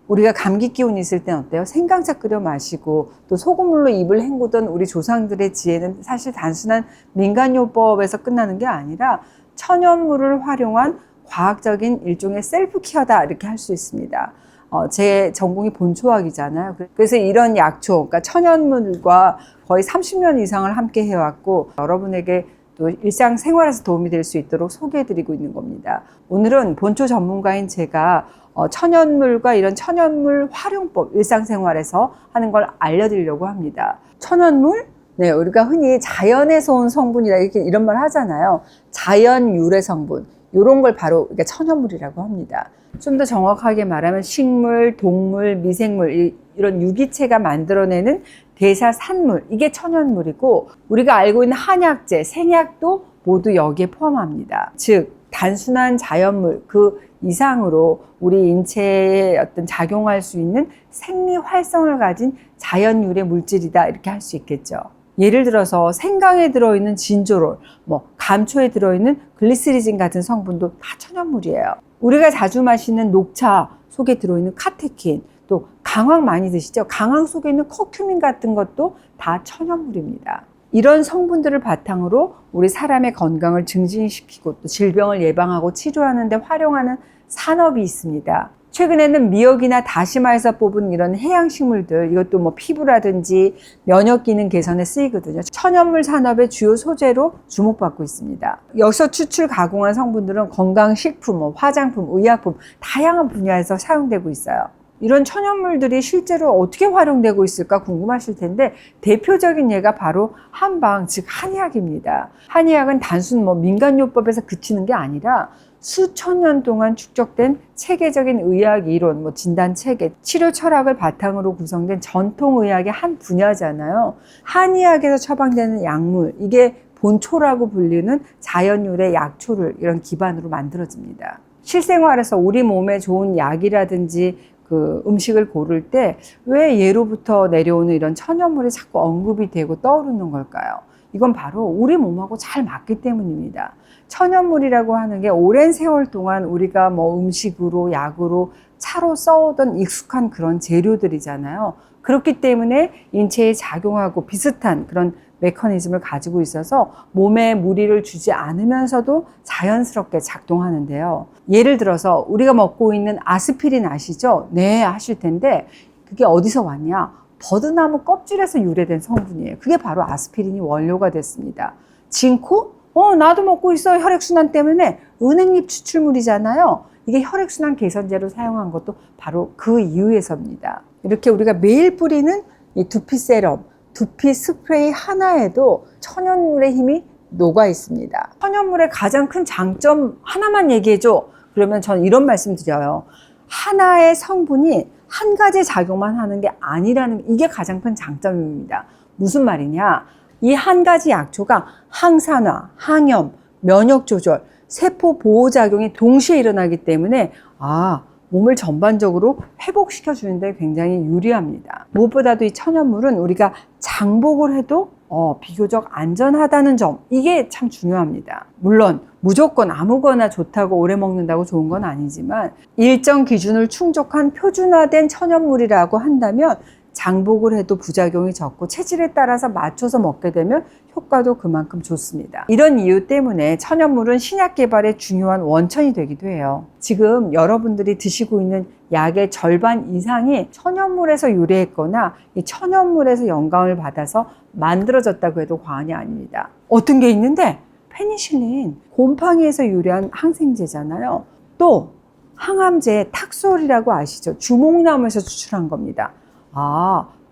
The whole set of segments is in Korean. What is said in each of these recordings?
우리가 감기 기운이 있을 땐 어때요? 생강차 끓여 마시고 또 소금물로 입을 헹구던 우리 조상들의 지혜는 사실 단순한 민간요법에서 끝나는 게 아니라 천연물을 활용한 과학적인 일종의 셀프 케어다 이렇게 할 수 있습니다. 제 전공이 본초학이잖아요. 그래서 이런 약초, 그러니까 천연물과 거의 30년 이상을 함께 해왔고 여러분에게 또 일상생활에서 도움이 될 수 있도록 소개해드리고 있는 겁니다. 오늘은 본초 전문가인 제가 천연물과 이런 천연물 활용법, 일상생활에서 하는 걸 알려드리려고 합니다. 천연물? 네, 우리가 흔히 자연에서 온 성분이라 이런 말 하잖아요. 자연 유래 성분. 이런 걸 바로 우리가 천연물이라고 합니다. 좀 더 정확하게 말하면 식물, 동물, 미생물 이런 유기체가 만들어내는 대사산물, 이게 천연물이고 우리가 알고 있는 한약재, 생약도 모두 여기에 포함합니다. 즉 단순한 자연물 그 이상으로 우리 인체에 어떤 작용할 수 있는 생리 활성을 가진 자연 유래 물질이다 이렇게 할 수 있겠죠. 예를 들어서 생강에 들어있는 진조롤, 감초에 들어있는 글리세리진 같은 성분도 다 천연물이에요. 우리가 자주 마시는 녹차 속에 들어있는 카테킨, 또 강황 많이 드시죠? 강황 속에 있는 커큐민 같은 것도 다 천연물입니다. 이런 성분들을 바탕으로 우리 사람의 건강을 증진시키고 또 질병을 예방하고 치료하는 데 활용하는 산업이 있습니다. 최근에는 미역이나 다시마에서 뽑은 이런 해양식물들, 이것도 피부라든지 면역 기능 개선에 쓰이거든요. 천연물 산업의 주요 소재로 주목받고 있습니다. 여기서 추출 가공한 성분들은 건강식품, 화장품, 의약품, 다양한 분야에서 사용되고 있어요. 이런 천연물들이 실제로 어떻게 활용되고 있을까 궁금하실 텐데 대표적인 예가 바로 한방, 즉 한의학입니다. 한의학은 단순 민간요법에서 그치는 게 아니라 수천 년 동안 축적된 체계적인 의학 이론, 진단 체계, 치료 철학을 바탕으로 구성된 전통의학의 한 분야잖아요. 한의학에서 처방되는 약물, 이게 본초라고 불리는 자연유래 약초를 이런 기반으로 만들어집니다. 실생활에서 우리 몸에 좋은 약이라든지 음식을 고를 때 왜 예로부터 내려오는 이런 천연물이 자꾸 언급이 되고 떠오르는 걸까요? 이건 바로 우리 몸하고 잘 맞기 때문입니다. 천연물이라고 하는 게 오랜 세월 동안 우리가 음식으로, 약으로, 차로 써오던 익숙한 그런 재료들이잖아요. 그렇기 때문에 인체에 작용하고 비슷한 그런 메커니즘을 가지고 있어서 몸에 무리를 주지 않으면서도 자연스럽게 작동하는데요. 예를 들어서 우리가 먹고 있는 아스피린 아시죠? 네, 하실 텐데 그게 어디서 왔냐? 버드나무 껍질에서 유래된 성분이에요. 그게 바로 아스피린이 원료가 됐습니다. 진코? 나도 먹고 있어. 혈액순환 때문에. 은행잎 추출물이잖아요. 이게 혈액순환 개선제로 사용한 것도 바로 그 이유에서입니다. 이렇게 우리가 매일 뿌리는 이 두피 세럼, 두피 스프레이 하나에도 천연물의 힘이 녹아 있습니다. 천연물의 가장 큰 장점 하나만 얘기해줘. 그러면 저는 이런 말씀 드려요. 하나의 성분이 한 가지 작용만 하는 게 아니라는, 이게 가장 큰 장점입니다. 무슨 말이냐? 이 한 가지 약초가 항산화, 항염, 면역 조절, 세포 보호 작용이 동시에 일어나기 때문에 몸을 전반적으로 회복시켜 주는데 굉장히 유리합니다. 무엇보다도 이 천연물은 우리가 장복을 해도 비교적 안전하다는 점, 이게 참 중요합니다. 물론 무조건 아무거나 좋다고 오래 먹는다고 좋은 건 아니지만 일정 기준을 충족한 표준화된 천연물이라고 한다면 장복을 해도 부작용이 적고 체질에 따라서 맞춰서 먹게 되면 효과도 그만큼 좋습니다. 이런 이유 때문에 천연물은 신약 개발의 중요한 원천이 되기도 해요. 지금 여러분들이 드시고 있는 약의 절반 이상이 천연물에서 유래했거나 이 천연물에서 영감을 받아서 만들어졌다고 해도 과언이 아닙니다. 어떤 게 있는데? 페니실린, 곰팡이에서 유래한 항생제잖아요. 또 항암제 탁솔이라고 아시죠? 주목나무에서 추출한 겁니다.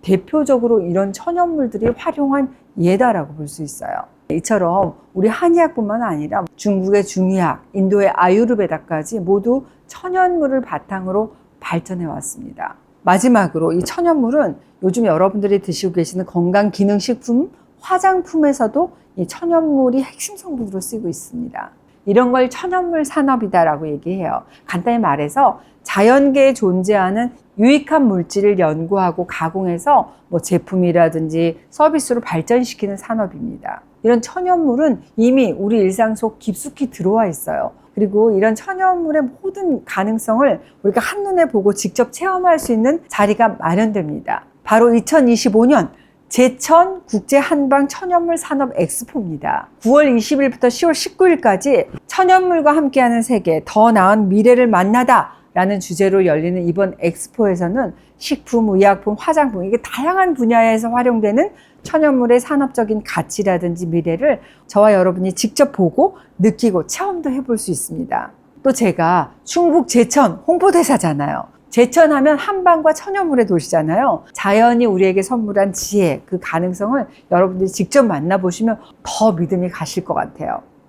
대표적으로 이런 천연물들이 활용한 예다라고 볼 수 있어요. 이처럼 우리 한의학뿐만 아니라 중국의 중의학, 인도의 아유르베다까지 모두 천연물을 바탕으로 발전해 왔습니다. 마지막으로 이 천연물은 요즘 여러분들이 드시고 계시는 건강기능식품, 화장품에서도 이 천연물이 핵심 성분으로 쓰이고 있습니다. 이런 걸 천연물 산업이다라고 얘기해요. 간단히 말해서 자연계에 존재하는 유익한 물질을 연구하고 가공해서 제품이라든지 서비스로 발전시키는 산업입니다. 이런 천연물은 이미 우리 일상 속 깊숙이 들어와 있어요. 그리고 이런 천연물의 모든 가능성을 우리가 한눈에 보고 직접 체험할 수 있는 자리가 마련됩니다. 바로 2025년 제천 국제 한방 천연물 산업 엑스포입니다. 9월 20일부터 10월 19일까지 천연물과 함께하는 세계, 더 나은 미래를 만나다 라는 주제로 열리는 이번 엑스포에서는 식품, 의약품, 화장품, 이게 다양한 분야에서 활용되는 천연물의 산업적인 가치라든지 미래를 저와 여러분이 직접 보고 느끼고 체험도 해볼 수 있습니다. 또 제가 충북 제천 홍보대사잖아요. 제천하면 한방과 천연물의 도시잖아요. 자연이 우리에게 선물한 지혜, 그 가능성을 여러분들이 직접 만나보시면 더 믿음이 가실 것 같아요.